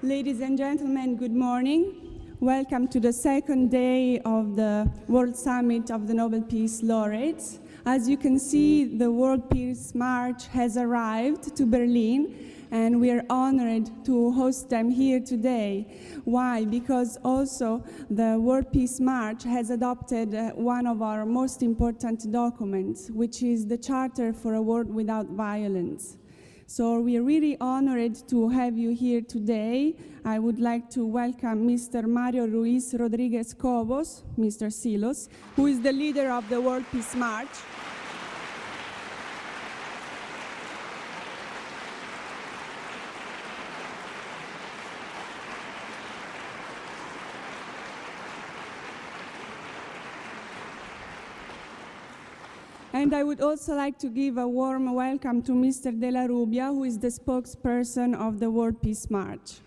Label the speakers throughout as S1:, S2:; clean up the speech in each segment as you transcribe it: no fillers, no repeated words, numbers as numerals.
S1: Ladies and gentlemen, good morning. Welcome to the second day of the World Summit of the Nobel Peace Laureates. As you can see, the World Peace March has arrived to Berlin, and we are honored to host them here today. Why? Because also the World Peace March has adopted one of our most important documents, which is the Charter for a World Without Violence. So we are really honored to have you here today. I would like to welcome Mr. Mario Ruiz Rodríguez Cobos, Mr. Silos, who is the leader of the World Peace March. And I would also like to give a warm welcome to Mr. De la Rubia, who is the spokesperson of the World Peace March.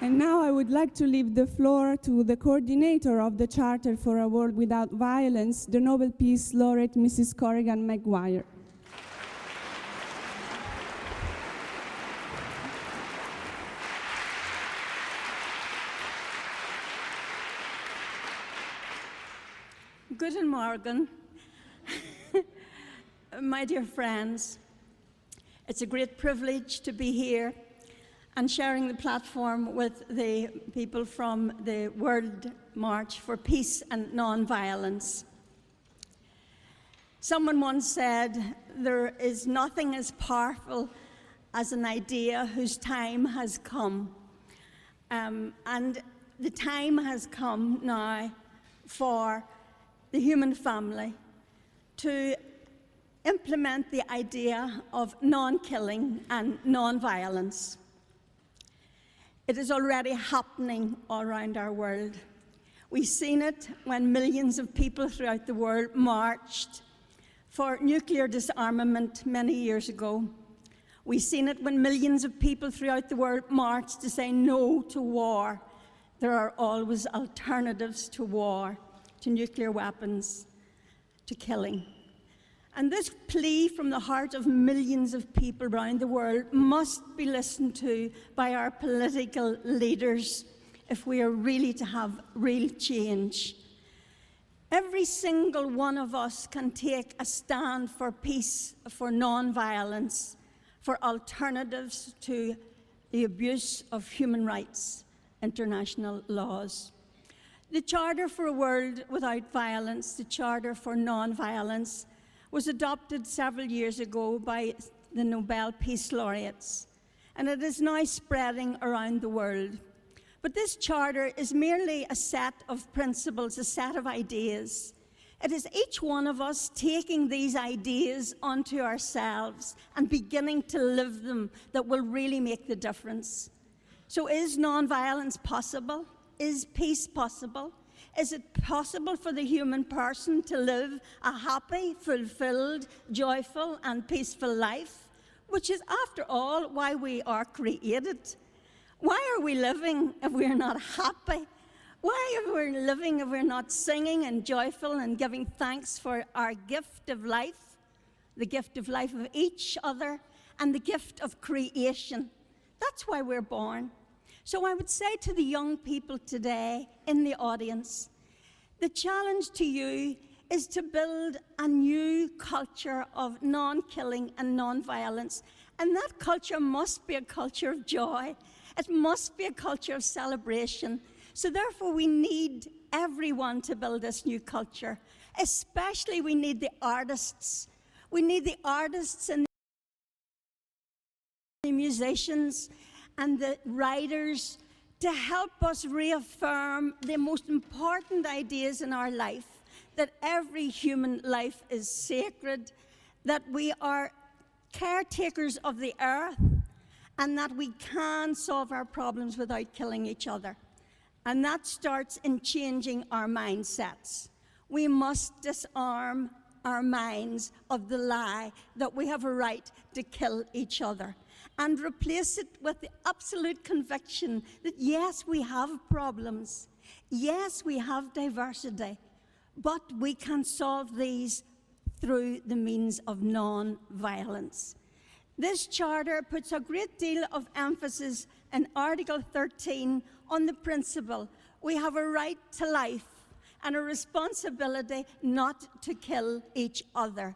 S1: And now I would like to leave the floor to the coordinator of the Charter for a World Without Violence, the Nobel Peace Laureate, Mrs. Corrigan Maguire.
S2: Guten Morgen, my dear friends. It's a great privilege to be here and sharing the platform with the people from the World March for Peace and Non-Violence. Someone once said, there is nothing as powerful as an idea whose time has come. And the time has come now for the human family to implement the idea of non-killing and non-violence. It is already happening all around our world. We've seen it when millions of people throughout the world marched for nuclear disarmament many years ago. We've seen it when millions of people throughout the world marched to say no to war. There are always alternatives to war, to nuclear weapons, to killing. And this plea from the heart of millions of people around the world must be listened to by our political leaders if we are really to have real change. Every single one of us can take a stand for peace, for non-violence, for alternatives to the abuse of human rights, international laws. The Charter for a World Without Violence, the Charter for Non-Violence, was adopted several years ago by the Nobel Peace Laureates, and it is now spreading around the world. But this charter is merely a set of principles, a set of ideas. It is each one of us taking these ideas onto ourselves and beginning to live them that will really make the difference. So is non-violence possible? Is peace possible? Is it possible for the human person to live a happy, fulfilled, joyful, and peaceful life, which is, after all, why we are created? Why are we living if we're not happy? Why are we living if we're not singing and joyful and giving thanks for our gift of life, the gift of life of each other, and the gift of creation? That's why we're born. So I would say to the young people today in the audience, the challenge to you is to build a new culture of non-killing and non-violence. And that culture must be a culture of joy. It must be a culture of celebration. So therefore, we need everyone to build this new culture. Especially, we need the artists. We need the artists and the musicians and the writers to help us reaffirm the most important ideas in our life, that every human life is sacred, that we are caretakers of the earth, and that we can solve our problems without killing each other. And that starts in changing our mindsets. We must disarm our minds of the lie that we have a right to kill each other, and replace it with the absolute conviction that yes, we have problems, yes, we have diversity, but we can solve these through the means of non-violence. This charter puts a great deal of emphasis in Article 13 on the principle we have a right to life and a responsibility not to kill each other.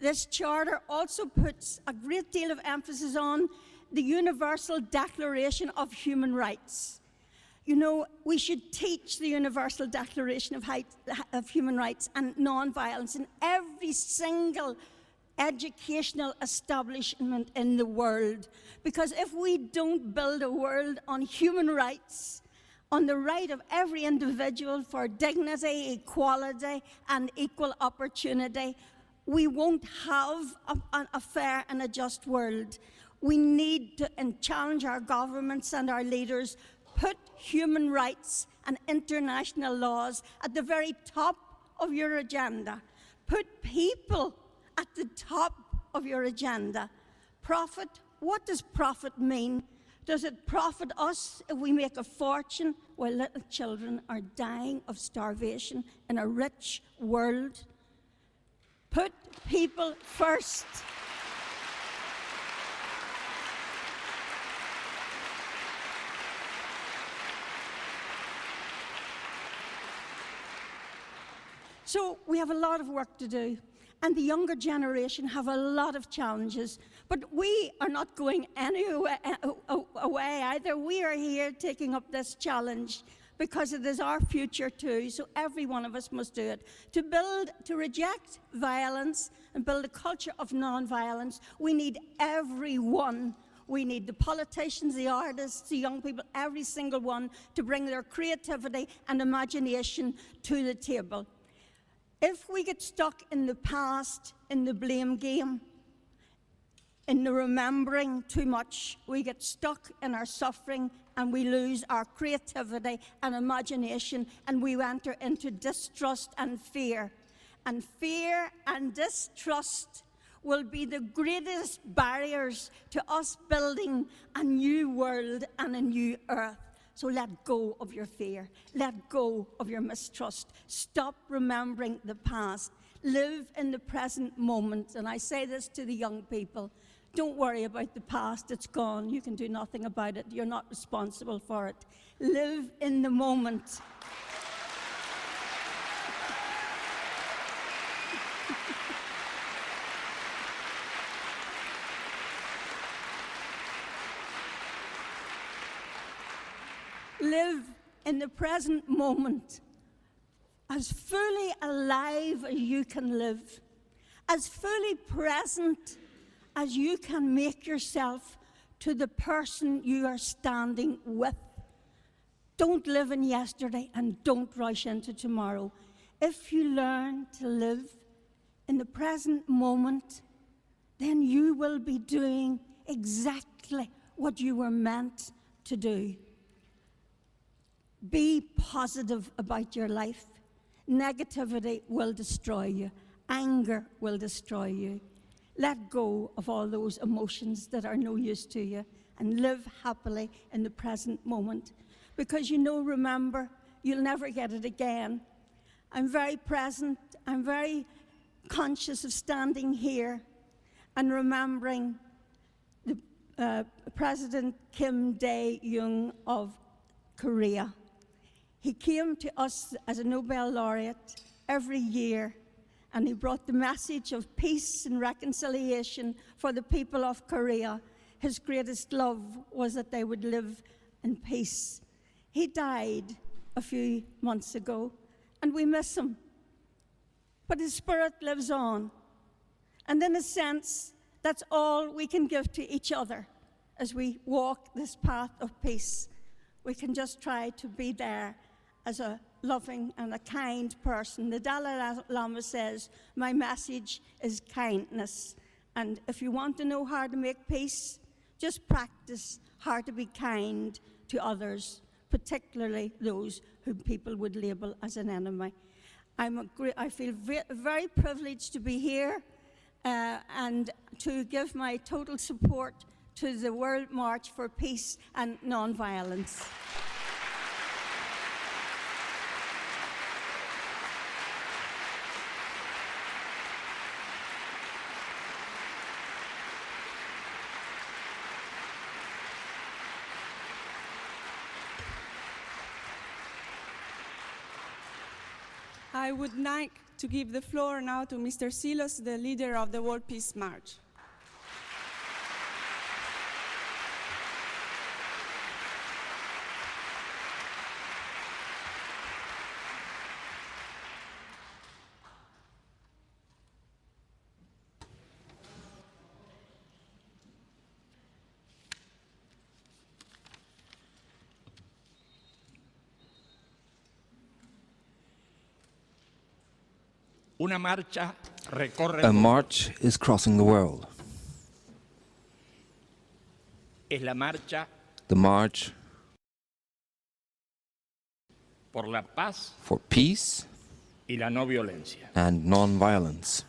S2: This charter also puts a great deal of emphasis on the Universal Declaration of Human Rights. You know, we should teach the Universal Declaration of Human Rights and non-violence in every single educational establishment in the world. Because if we don't build a world on human rights, on the right of every individual for dignity, equality, and equal opportunity, we won't have a fair and a just world. We need to challenge our governments and our leaders, put human rights and international laws at the very top of your agenda. Put people at the top of your agenda. Profit, what does profit mean? Does it profit us if we make a fortune while little children are dying of starvation in a rich world? Put people first. So we have a lot of work to do, and the younger generation have a lot of challenges, but we are not going anywhere away either. We are here taking up this challenge because it is our future too, so every one of us must do it. To reject violence and build a culture of non-violence, we need everyone. We need the politicians, the artists, the young people, every single one, to bring their creativity and imagination to the table. If we get stuck in the past, in the blame game, in the remembering too much, we get stuck in our suffering and we lose our creativity and imagination, and we enter into distrust and fear. And fear and distrust will be the greatest barriers to us building a new world and a new earth. So let go of your fear. Let go of your mistrust. Stop remembering the past. Live in the present moment. And I say this to the young people. Don't worry about the past. It's gone. You can do nothing about it. You're not responsible for it. Live in the moment. Live in the present moment, as fully alive as you can live, as fully present as you can make yourself to the person you are standing with. Don't live in yesterday and don't rush into tomorrow. If you learn to live in the present moment, then you will be doing exactly what you were meant to do. Be positive about your life. Negativity will destroy you. Anger will destroy you. Let go of all those emotions that are no use to you and live happily in the present moment. Because you know, remember, you'll never get it again. I'm very present. I'm very conscious of standing here and remembering the President Kim Dae-jung of Korea. He came to us as a Nobel laureate every year, and he brought the message of peace and reconciliation for the people of Korea. His greatest love was that they would live in peace. He died a few months ago, and we miss him. But his spirit lives on. And in a sense, that's all we can give to each other as we walk this path of peace. We can just try to be there as a loving and a kind person. The Dalai Lama says, my message is kindness. And if you want to know how to make peace, just practice how to be kind to others, particularly those whom people would label as an enemy. I feel very privileged to be here and to give my total support to the World March for Peace and Non-Violence.
S1: I would like to give the floor now to Mr. Silos, the leader of the World Peace March.
S3: Una marcha recorre
S4: A march is crossing the world.
S3: es la marcha
S4: The march
S3: por la paz
S4: for peace
S3: y la no violencia.
S4: and non-violence.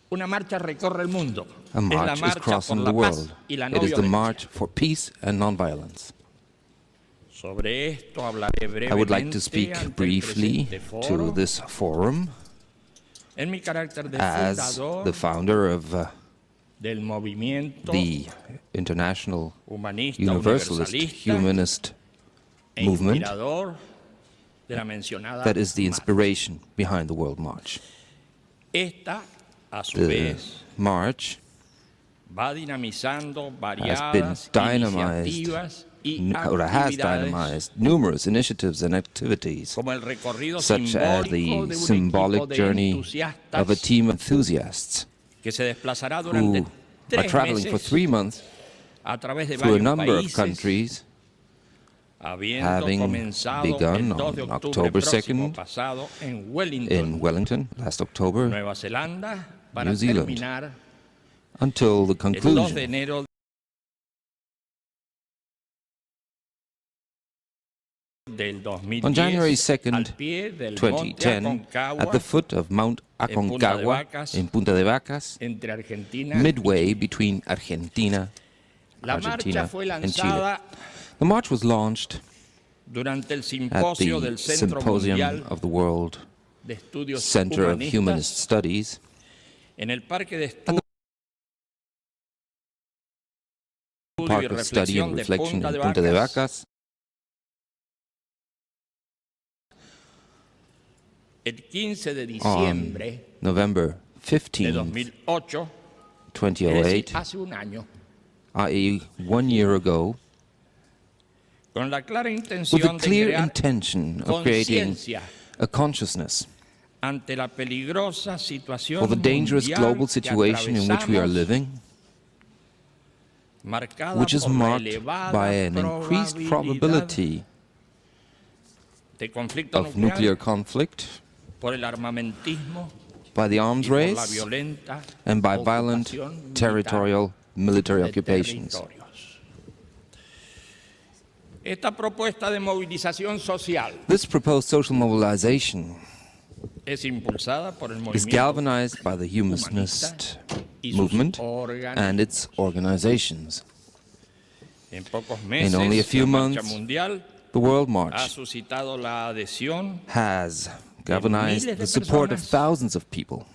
S3: Una marcha recorre el mundo.
S4: A
S3: Es la
S4: march is
S3: marcha por
S4: crossing
S3: la
S4: the
S3: paz
S4: world.
S3: y la no
S4: It is the
S3: violencia.
S4: march for peace and non-violence.
S3: Sobre esto hablaré
S4: I would like to
S3: brevemente
S4: speak
S3: ante el
S4: briefly
S3: presente
S4: to
S3: foro
S4: this forum
S3: en mi carácter de
S4: as
S3: fundador
S4: the founder of
S3: del movimiento
S4: the international
S3: humanista,
S4: universalist
S3: universalista
S4: humanist
S3: e
S4: movement
S3: inspirador de la mencionada
S4: that is the
S3: marcha.
S4: inspiration behind the World March.
S3: Esta, a su
S4: The
S3: vez,
S4: march
S3: va dinamizando
S4: been
S3: variadas
S4: dynamized,
S3: iniciativas y
S4: or has
S3: actividades
S4: dynamized numerous initiatives and activities,
S3: como el recorrido
S4: such as
S3: simbólico
S4: the
S3: de un equipo
S4: symbolic
S3: de
S4: journey
S3: entusiastas
S4: of a team of enthusiasts
S3: que se desplazará durante
S4: who are
S3: 3
S4: traveling for
S3: meses
S4: 3 months
S3: a través de
S4: through a
S3: varios
S4: number of
S3: países,
S4: countries,
S3: habiendo
S4: having
S3: comenzado
S4: begun
S3: el 2 de
S4: on
S3: octubre
S4: October
S3: próximo
S4: 2nd
S3: pasado en Wellington,
S4: in Wellington last October,
S3: Nueva Zelanda, para
S4: New Zealand,
S3: terminar
S4: until the
S3: el 2 de
S4: conclusion
S3: enero del 2010
S4: on January
S3: al
S4: 2nd,
S3: pie del
S4: 2010,
S3: Monte
S4: at the foot of Mount Aconcagua in Punta de Vacas,
S3: entre Argentina
S4: midway between Argentina,
S3: La marcha
S4: Argentina
S3: fue
S4: and Chile.
S3: lanzada
S4: The march was launched
S3: durante el
S4: at
S3: simposio
S4: the
S3: del Centro
S4: Symposium
S3: Mundial
S4: of the World
S3: de Estudios
S4: Center of Humanist
S3: Humanistas
S4: Studies
S3: en el Parque de
S4: and
S3: Estudio
S4: the
S3: y
S4: Park of Study and
S3: Reflexión
S4: Reflection
S3: de
S4: in Punta de
S3: Vacas
S4: Vacas
S3: el 15 de
S4: on
S3: diciembre
S4: November
S3: de
S4: 15,
S3: 2008, es
S4: 2008,
S3: decir, hace un año,
S4: i.e. 1 year ago,
S3: con la clara
S4: with
S3: intención
S4: the
S3: de
S4: clear
S3: crear
S4: intention of creating
S3: conciencia
S4: a consciousness
S3: ante la peligrosa situación
S4: for the dangerous
S3: mundial
S4: global
S3: que
S4: situation in which we are
S3: atravesamos,
S4: living,
S3: marcada
S4: which is
S3: por la
S4: marked
S3: elevada
S4: by an increased probability
S3: de conflicto
S4: of nuclear
S3: nuclear,
S4: conflict,
S3: por el armamentismo
S4: by the arms
S3: y por la
S4: race,
S3: violenta
S4: and by violent
S3: ocupación
S4: territorial military
S3: militar de
S4: occupations.
S3: territorios. Esta propuesta de movilización social
S4: This proposed social mobilization
S3: es impulsada por el
S4: is
S3: movimiento
S4: galvanized by the humanist
S3: y sus
S4: movement
S3: órganos.
S4: and its organizations.
S3: En pocos meses,
S4: only a few
S3: la Marcha
S4: months,
S3: Mundial
S4: The World
S3: ha
S4: March
S3: suscitado la adhesión
S4: has
S3: miles
S4: galvanized
S3: de
S4: the support of
S3: personas,
S4: thousands of people,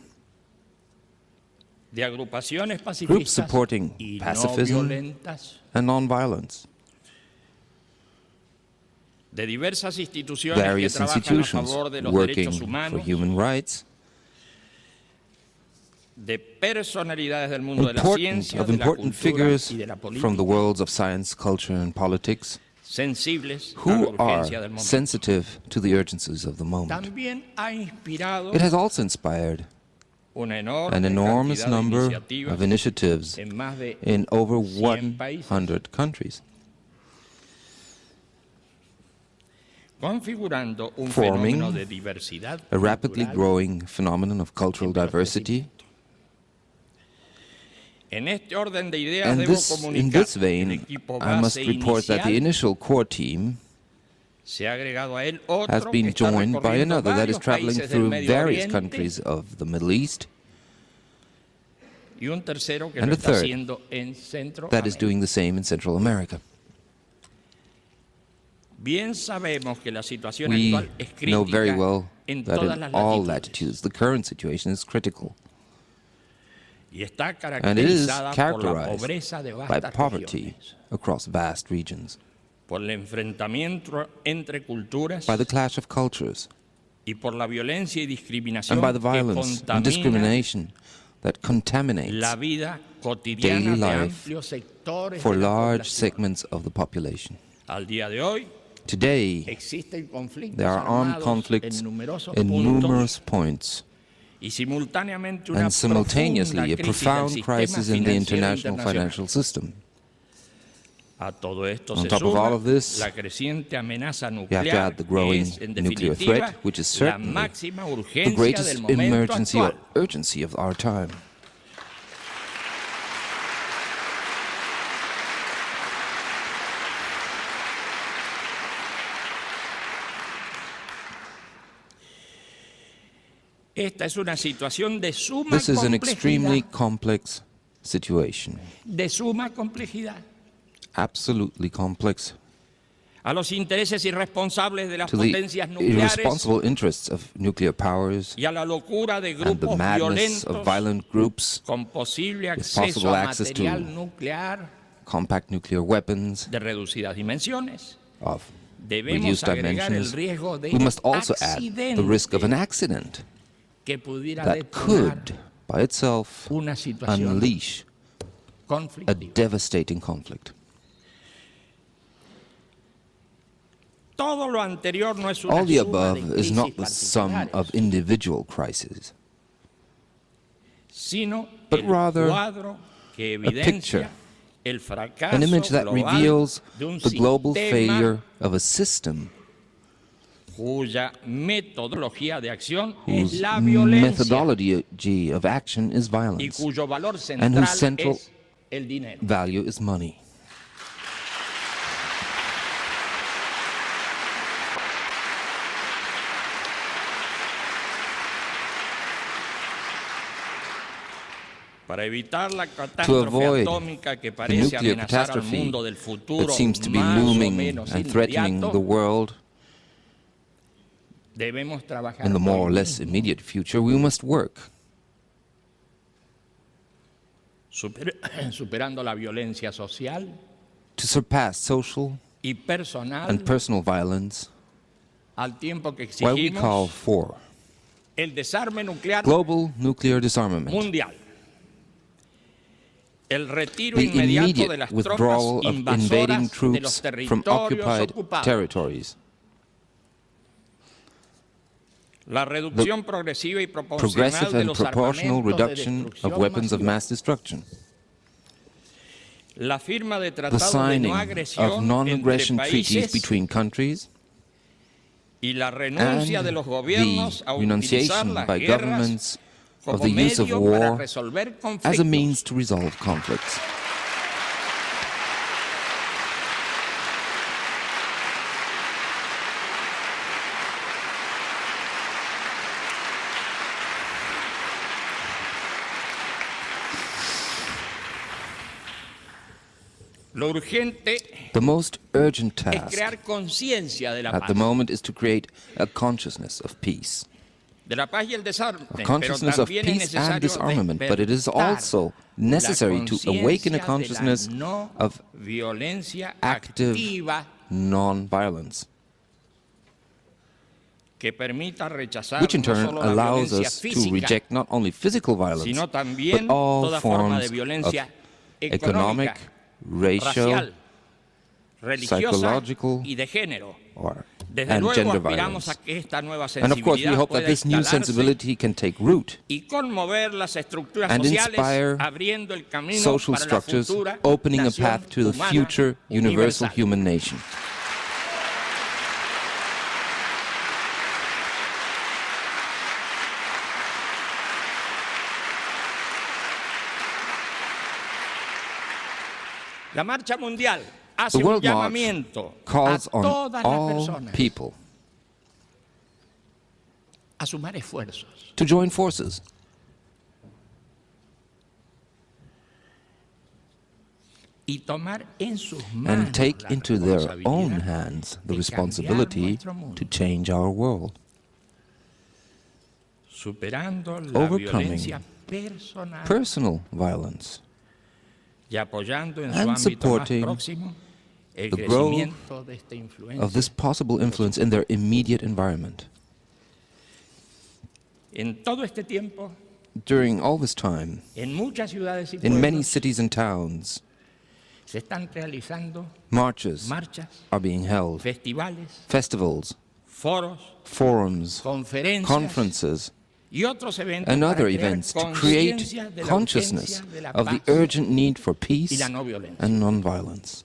S3: de agrupaciones
S4: groups
S3: pacifistas
S4: supporting
S3: y no
S4: pacifism
S3: violentas,
S4: and nonviolence,
S3: de diversas instituciones que
S4: various
S3: trabajan a
S4: institutions
S3: favor de los
S4: working
S3: derechos
S4: for
S3: humanos,
S4: human rights,
S3: de personalidades del mundo de la ciencia, de la
S4: important
S3: cultura
S4: figures
S3: y de la
S4: from the
S3: política,
S4: worlds of science, culture, and politics,
S3: sensibles a la
S4: who are
S3: urgencia del momento.
S4: sensitive to the urgencies of the moment.
S3: También ha inspirado
S4: It has also inspired
S3: an
S4: an enormous
S3: cantidad de
S4: number
S3: iniciativas
S4: of initiatives
S3: en más de
S4: in over
S3: 100 países,
S4: 100 countries,
S3: configurando un
S4: forming
S3: fenómeno de diversidad
S4: a rapidly
S3: cultural.
S4: growing phenomenon of cultural diversity.
S3: En este orden de ideas
S4: And
S3: debo
S4: in
S3: comunicar
S4: this
S3: que el
S4: vein,
S3: equipo
S4: I must
S3: base
S4: report that the
S3: inicial
S4: initial core team
S3: se ha agregado a él otro
S4: has
S3: que
S4: been
S3: está
S4: joined by
S3: recorriendo
S4: another that is
S3: varios
S4: traveling
S3: países del
S4: through
S3: Medio
S4: various
S3: Oriente,
S4: countries of the Middle East,
S3: y un tercero que
S4: and
S3: lo
S4: a
S3: está
S4: third
S3: haciendo en
S4: that is
S3: Centroamérica.
S4: doing the same in Central America.
S3: Bien sabemos que la situación
S4: We
S3: actual es
S4: know very
S3: crítica
S4: well
S3: en
S4: that
S3: todas
S4: in
S3: las
S4: all
S3: latitudes
S4: latitudes the current situation is critical,
S3: y está
S4: and it is
S3: caracterizada por la
S4: characterized
S3: pobreza de
S4: by
S3: vastas
S4: poverty
S3: regiones,
S4: across vast regions,
S3: por el enfrentamiento entre culturas
S4: by the clash of cultures,
S3: y por la violencia y discriminación
S4: and by the
S3: que
S4: violence and
S3: contamina
S4: discrimination that contaminates
S3: la vida
S4: daily
S3: cotidiana de
S4: life
S3: amplios sectores
S4: for
S3: de la
S4: large
S3: población.
S4: segments of the population.
S3: Al día de hoy
S4: Today,
S3: existen conflictos
S4: there are armed
S3: armados
S4: conflicts
S3: en numerosos
S4: in
S3: puntos
S4: numerous points,
S3: y simultáneamente una
S4: and simultaneously a
S3: profunda crisis del
S4: profound
S3: sistema
S4: crisis in the
S3: financiero
S4: international
S3: internacional.
S4: financial system.
S3: A todo esto
S4: On
S3: se
S4: top of
S3: suma
S4: all of this,
S3: la creciente amenaza
S4: you have to
S3: nuclear,
S4: add the growing
S3: que es, en
S4: nuclear
S3: definitiva,
S4: threat, which is
S3: la
S4: certainly
S3: máxima
S4: the
S3: urgencia del
S4: greatest
S3: momento
S4: emergency or
S3: actual.
S4: urgency of our time.
S3: Esta es una situación de suma
S4: This is an extremely
S3: complejidad,
S4: complex situation,
S3: de suma complejidad.
S4: absolutely complex,
S3: A los intereses irresponsables de las
S4: to the
S3: potencias nucleares
S4: irresponsible interests of nuclear powers
S3: y a la locura de
S4: and the
S3: grupos
S4: madness
S3: violentos
S4: of violent groups
S3: con posible
S4: with
S3: acceso
S4: possible
S3: a
S4: access to
S3: material nuclear
S4: compact nuclear weapons
S3: de reducidas dimensiones.
S4: of
S3: Debemos
S4: reduced
S3: agregar el
S4: dimensions.
S3: riesgo de
S4: We must also add the risk of an accident
S3: que pudiera
S4: that
S3: detonar
S4: could, by itself,
S3: una situación
S4: unleash a
S3: conflictiva.
S4: devastating conflict.
S3: Todo lo anterior no es una
S4: All the
S3: suma de
S4: above is not the
S3: crisis
S4: sum
S3: particulares,
S4: of individual crises,
S3: sino
S4: but
S3: el
S4: rather
S3: cuadro que
S4: picture,
S3: evidencia el fracaso
S4: an image that
S3: global
S4: reveals
S3: de un
S4: the global
S3: sistema
S4: failure of a system
S3: cuya metodología de acción es
S4: whose
S3: la violencia
S4: methodology of action is
S3: y
S4: violence,
S3: cuyo valor
S4: and
S3: central
S4: whose central
S3: es el dinero.
S4: value is money.
S3: Para evitar la
S4: To
S3: catástrofe
S4: avoid
S3: atómica que
S4: the
S3: parece
S4: nuclear
S3: amenazar al
S4: catastrophe
S3: mundo del futuro
S4: that seems to be
S3: más o
S4: looming
S3: menos
S4: and threatening the
S3: inmediato,
S4: world
S3: debemos trabajar
S4: in the more or
S3: hoy
S4: less
S3: mismo,
S4: immediate future, we must work
S3: superando la violencia social
S4: to surpass social
S3: y personal
S4: and personal violence
S3: al tiempo que
S4: while we call
S3: exigimos
S4: for
S3: el desarme nuclear
S4: global nuclear disarmament,
S3: mundial, el retiro
S4: the
S3: inmediato de
S4: immediate
S3: las
S4: withdrawal
S3: tropas
S4: of invading
S3: invasoras de los
S4: troops from
S3: territorios
S4: occupied
S3: ocupados,
S4: territories,
S3: la reducción progresiva y proporcional
S4: progressive
S3: de
S4: and
S3: los
S4: proportional
S3: armamentos de
S4: reduction
S3: destrucción
S4: of weapons of
S3: masiva,
S4: mass destruction,
S3: la firma de
S4: the
S3: tratados de
S4: signing
S3: no
S4: of
S3: agresión entre
S4: non-aggression treaties
S3: países
S4: between countries,
S3: y la renuncia
S4: and
S3: de los
S4: the
S3: gobiernos a utilizar
S4: renunciation
S3: las
S4: by
S3: guerras
S4: governments of
S3: como
S4: the use of
S3: medio para
S4: war
S3: resolver
S4: as a
S3: conflictos.
S4: means to resolve conflicts.
S3: Lo urgente
S4: The most urgent
S3: es
S4: task
S3: crear conciencia de la
S4: at
S3: paz,
S4: the moment is to create a consciousness of peace.
S3: de la paz y el desarme,
S4: A
S3: pero
S4: consciousness of
S3: también es
S4: peace and
S3: necesario
S4: disarmament, but it is
S3: despertar
S4: also necessary to
S3: la
S4: awaken a
S3: conciencia
S4: consciousness
S3: de la no
S4: of
S3: violencia
S4: active
S3: activa
S4: non-violence,
S3: que permita rechazar
S4: which in
S3: no
S4: turn
S3: solo la
S4: allows
S3: violencia
S4: us to
S3: física,
S4: reject not only physical violence,
S3: sino
S4: but
S3: también
S4: all
S3: toda forma de
S4: forms of
S3: violencia
S4: economic,
S3: económica,
S4: racial,
S3: racial, religiosa
S4: psychological,
S3: y de género. Desde
S4: and
S3: luego
S4: gender
S3: aspiramos
S4: violence.
S3: a que esta nueva
S4: And of course, we
S3: sensibilidad
S4: hope that
S3: pueda
S4: this new
S3: instalarse
S4: sensibility can take root
S3: y conmover las estructuras
S4: and
S3: sociales,
S4: inspire
S3: abriendo el camino
S4: social
S3: para la
S4: structures,
S3: futura
S4: opening a
S3: nación
S4: path to the
S3: humana
S4: future universal
S3: universal.
S4: human nation.
S3: La Marcha Mundial hace
S4: The
S3: un
S4: World March
S3: llamamiento a
S4: calls on
S3: todas las
S4: all
S3: personas
S4: people
S3: a sumar esfuerzos.
S4: to join forces. and take into their own hands the responsibility to change our world, overcoming personal violence and supporting the growth of this possible influence in their immediate environment. During all this time, in many cities and towns, marches are being held, festivals, forums, conferences, and other events to create consciousness of the urgent need for peace and non-violence.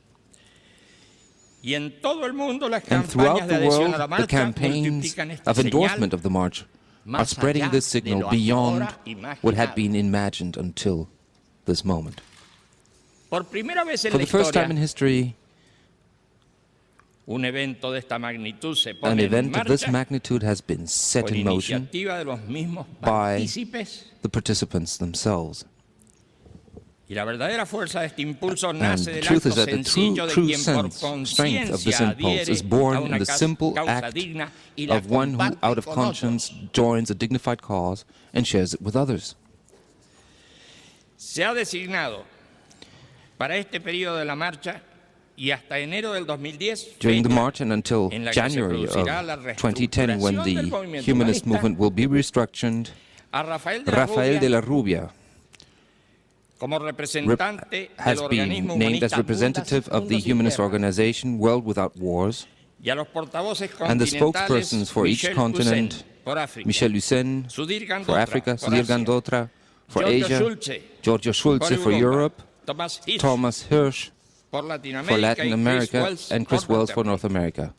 S4: And throughout the world, the campaigns of endorsement of the march are spreading this signal beyond what had been imagined until this moment. For the first time in history, an event of this magnitude has been set in motion by the participants themselves. And the truth is that the true strength of this impulse is born in the simple act of one who, out of conscience, joins a dignified cause and shares it with others. During the march and until January of 2010, when the humanist movement will be restructured, Rafael de la Rubia has been named as representative of the humanist organization World Without Wars, and the spokespersons for each continent, Michel Lucen for Africa, Sudir Gandotra for Asia, Giorgio Schulze for Europe, Thomas Hirsch for Latin America, and Chris Wells for North America.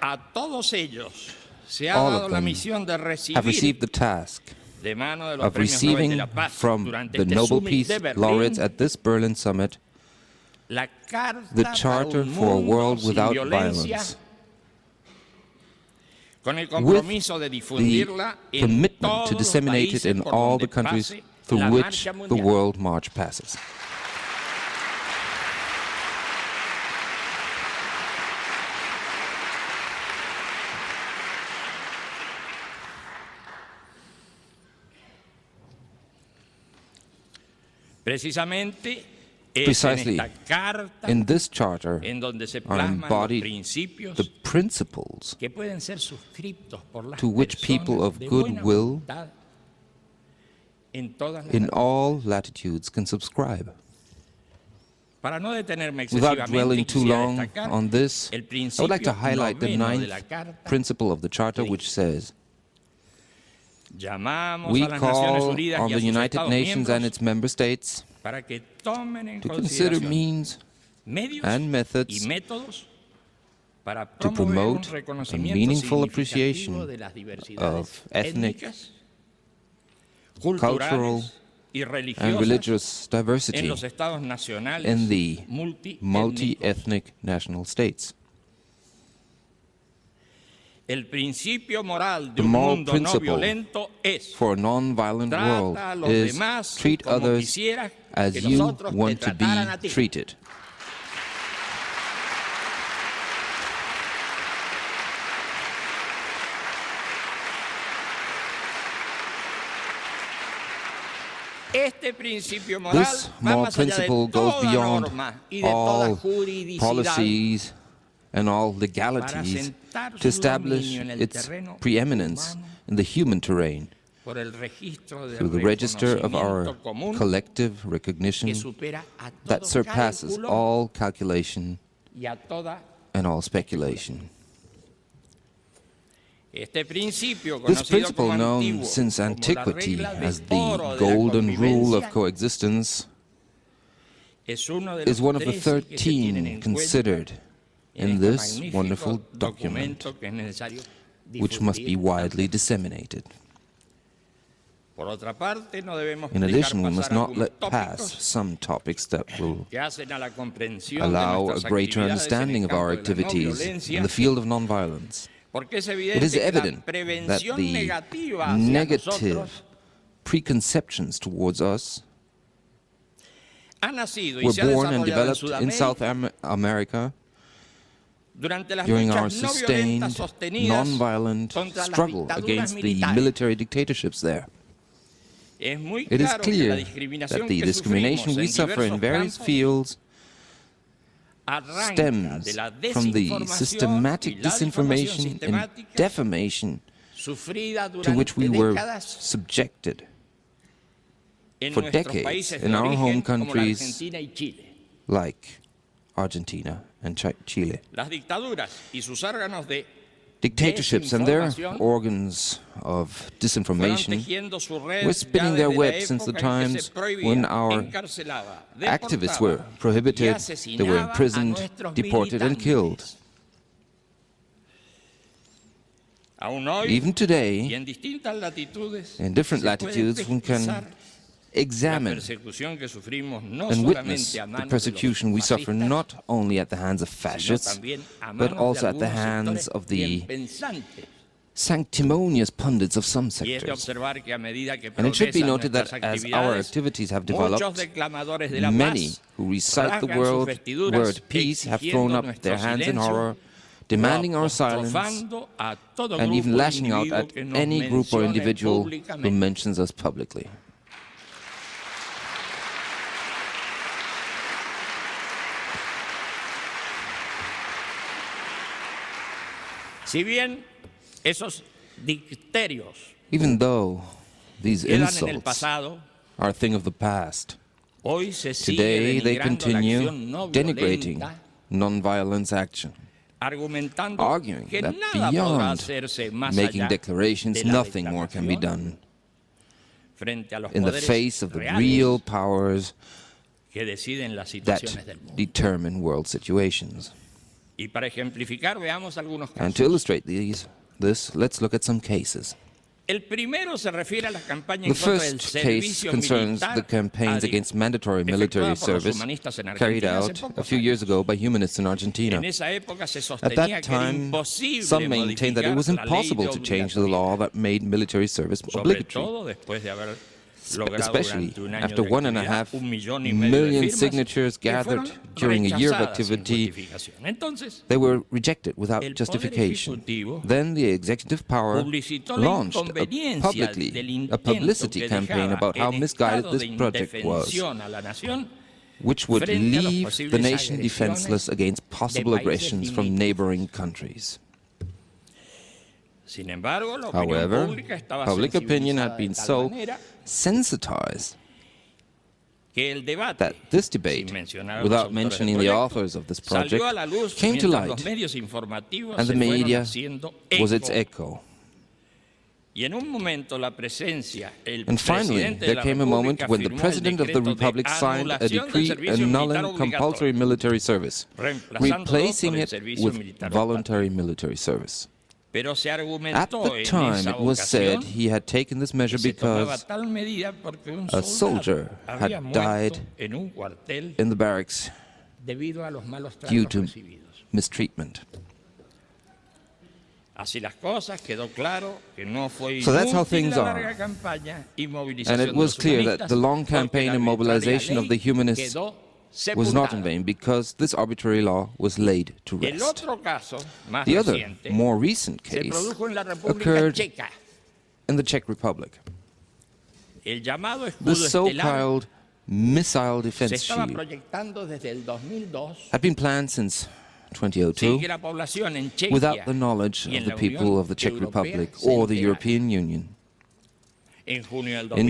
S4: All of them have received the task of receiving from the Nobel Peace Laureates at this Berlin summit the Charter for a World Without Violence, with the commitment to disseminate it in all the countries through which the World March passes. Precisely, in this charter are embodied the principles to which people of goodwill in all latitudes can subscribe. Without dwelling too long on this, I would like to highlight the 9th principle of the Charter, which says, we call on the United Nations and its member states to consider means and methods to promote a meaningful appreciation of ethnic, cultural, and religious diversity in the multi-ethnic national states. The moral principle for a non-violent world is treat others as you want to be treated. This moral principle goes beyond all policies and all legalities to establish its preeminence in the human terrain through the register of our collective recognition that surpasses all calculation and all speculation. This principle, known since antiquity as the golden rule of coexistence, is one of the 13 considered in this wonderful document, which must be widely disseminated. In addition, we must not let pass some topics that will allow a greater understanding of our activities in the field of nonviolence. It is evident that the negative preconceptions towards us were born and developed in South America during our sustained, non-violent struggle against the military dictatorships there. It is clear that the discrimination we suffer in various fields stems from the systematic disinformation and defamation to which we were subjected for decades in our home countries like Argentina and Chile. Dictatorships and their organs of disinformation were spinning their web since the times when our activists were prohibited, they were imprisoned, deported and killed. Even today, in different latitudes, one can examine and witness the persecution we suffer not only at the hands of fascists, but also at the hands of the sanctimonious pundits of some sectors. And it should be noted that as our activities have developed, many who recite the word peace have thrown up their hands in horror, demanding our silence, and even lashing out at any group or individual who mentions us publicly. Even though these insults are a thing of the past, today they continue denigrating non-violence action, arguing that beyond making declarations, nothing more can be done in the face of the real powers that determine world situations. And to illustrate this, let's look at some cases. The first case concerns the campaigns against mandatory military service carried out a few years ago by humanists in Argentina. At that time, some maintained that it was impossible to change the law that made military service obligatory, especially after 1.5 million signatures gathered during a year of activity. They were rejected without justification. Then the executive power launched a publicity campaign about how misguided this project was, which would leave the nation defenseless against possible aggressions from neighboring countries. However, public opinion had been so sensitized that this debate, without mentioning the authors of this project, came to light, and the media was its echo. And finally, there came a moment when the President of the Republic signed a decree annulling compulsory military service, replacing it with voluntary military service. At the time, it was said he had taken this measure because a soldier had died in the barracks due to mistreatment. So that's how things are. And it was clear that the long campaign and mobilization of the humanists was not in vain, because this arbitrary law was laid to rest. The other, more recent case occurred in the Czech Republic. The so-called missile defense shield had been planned since 2002 without the knowledge of the people of the Czech Republic or the European Union. In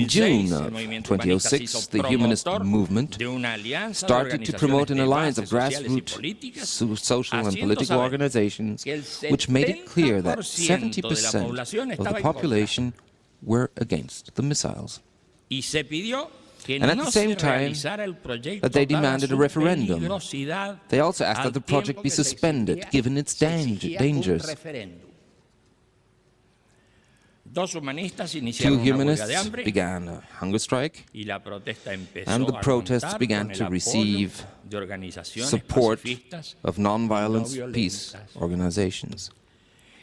S4: June of 2006, the humanist movement started to promote an alliance of grassroots social and political organizations, which made it clear that 70% of the population were against the missiles. And at the same time that they demanded a referendum, they also asked that the project be suspended, given its dangers. Two humanists began a hunger strike, and the protests began to receive support of non-violence peace organizations.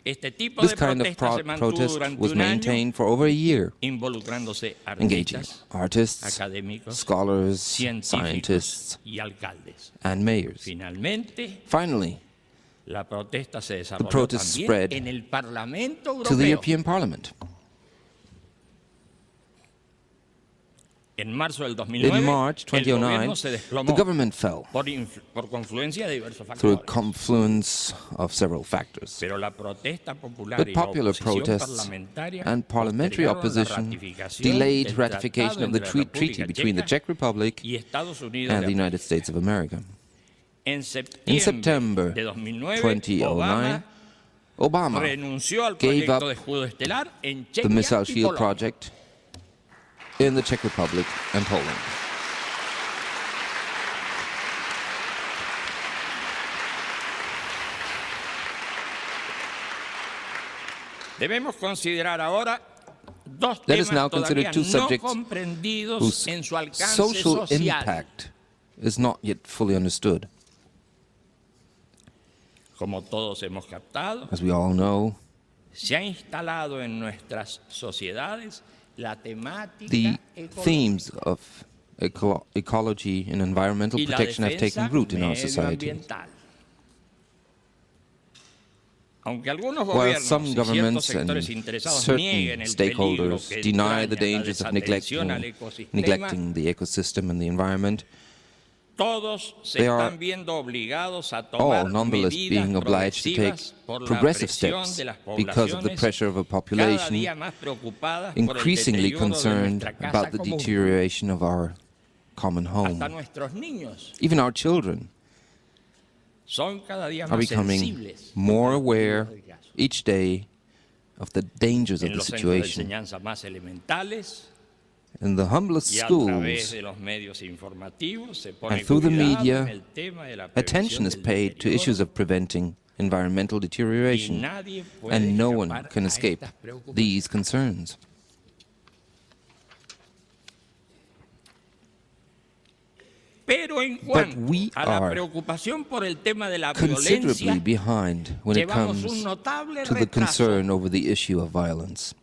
S4: This kind of protest was maintained for over a year, engaging artists, scholars, scientists, and mayors. Finally, the protest spread to the European Parliament. In March 2009, the government fell through a confluence of several factors. But popular protests and parliamentary opposition delayed ratification of the treaty between the Czech Republic and the United States of America. In September 2009, Obama gave up the missile shield project in the Czech Republic and Poland. Let us now consider two subjects whose social impact is not yet fully understood. As we all know, the themes of ecology and environmental protection have taken root in our society. While some governments and certain stakeholders deny the dangers of neglecting the ecosystem and the environment, they are all nonetheless being obliged to take progressive steps because of the pressure of a population increasingly concerned about the deterioration of our common home. Even our children are becoming more aware each day of the dangers of the situation. In the humblest schools and through the media, attention is paid to issues of preventing environmental deterioration, and no one can escape these concerns. But we are considerably behind when it comes to the concern over the issue of violence.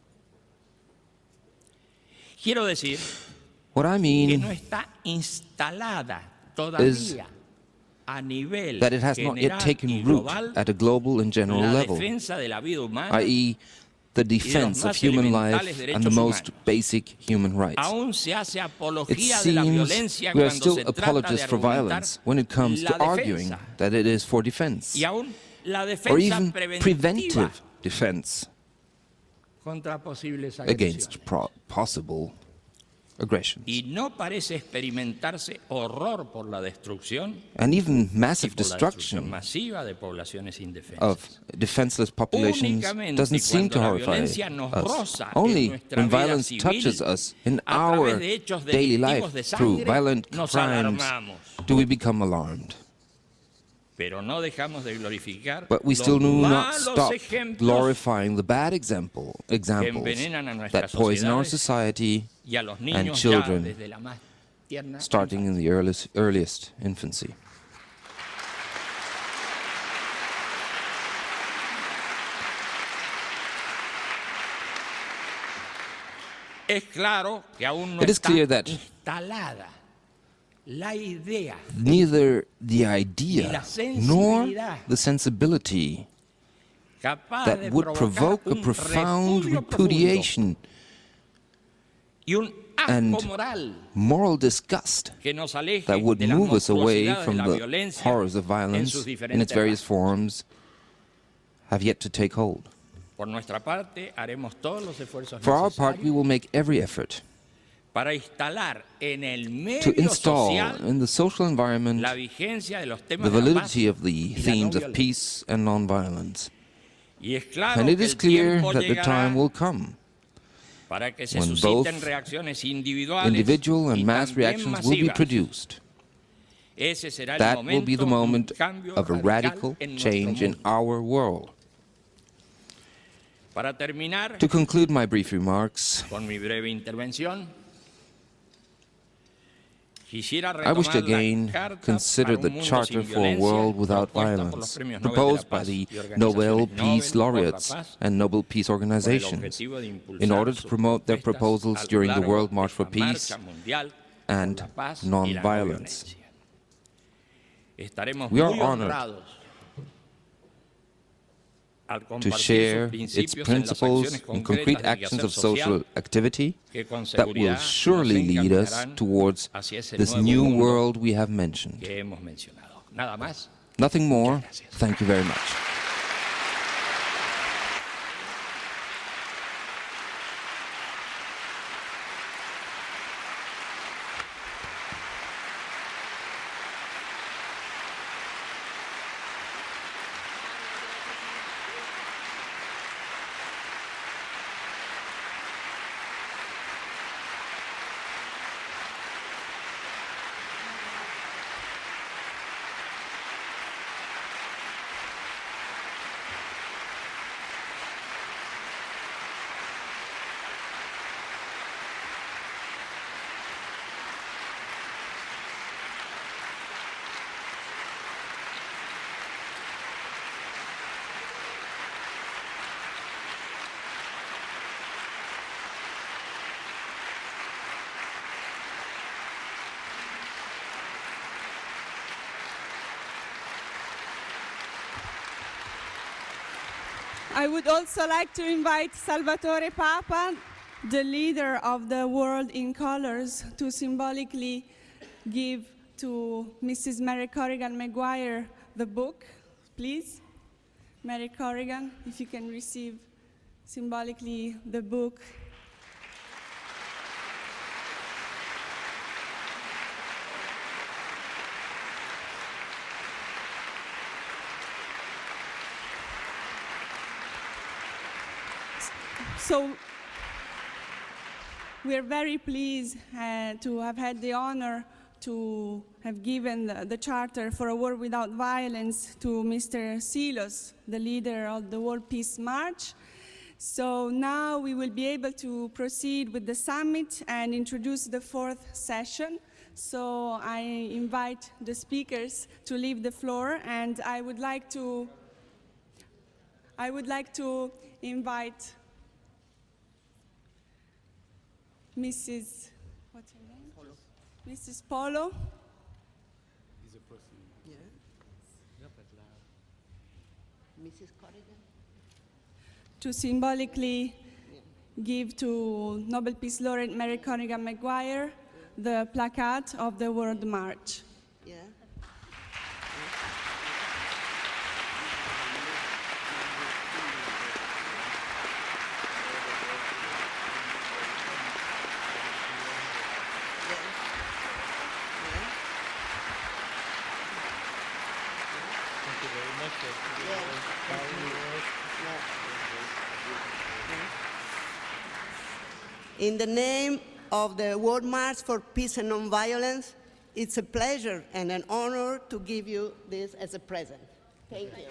S4: What I mean is that it has not yet taken root at a global and general level, i.e., the defense of human life and the most basic human rights. It seems we are still apologists for violence when it comes to arguing that it is for defense, or even preventive defense against possible aggressions. And even massive destruction of defenseless populations doesn't seem to horrify us. Only when violence touches us in our daily life through violent crimes do we become alarmed. But we still do not stop glorifying the bad examples that poison our society and children, starting in the earliest infancy. It is clear that neither the idea nor the sensibility that would provoke a profound repudiation and moral disgust that would move us away from the horrors of violence in its various forms have yet to take hold. For our part, we will make every effort to install in the social environment the validity of the themes of peace and nonviolence. And it is clear that the time will come when both individual and mass reactions will be produced. That will be the moment of a radical change in our world. To conclude my brief remarks, I wish to again consider the Charter for a World Without Violence, proposed by the Nobel Peace Laureates and Nobel Peace Organizations, in order to promote their proposals during the World March for Peace and non-violence. We are honored to share its principles in concrete actions of social activity that will surely lead us towards this new world we have mentioned. Nothing more. Thank you very much.
S1: I would also like to invite Salvatore Papa, the leader of the World in Colors, to symbolically give to Mrs. Mary Corrigan Maguire the book, please. Mary Corrigan, if you can receive symbolically the book. So we're very pleased to have had the honor to have given the Charter for a World Without Violence to Mr. Silos, the leader of the World Peace March. So now we will be able to proceed with the summit and introduce the fourth session. So I invite the speakers to leave the floor, and I would like to invite Mrs. What's her name? Polo. Mrs. Polo.
S5: Yeah. Mrs. Corrigan.
S1: To symbolically give to Nobel Peace Laureate Mary Corrigan Maguire the placard of the World March.
S5: Yeah. In the name of the World March for Peace and Nonviolence, it's a pleasure and an honor to give you this as a present. Thank you.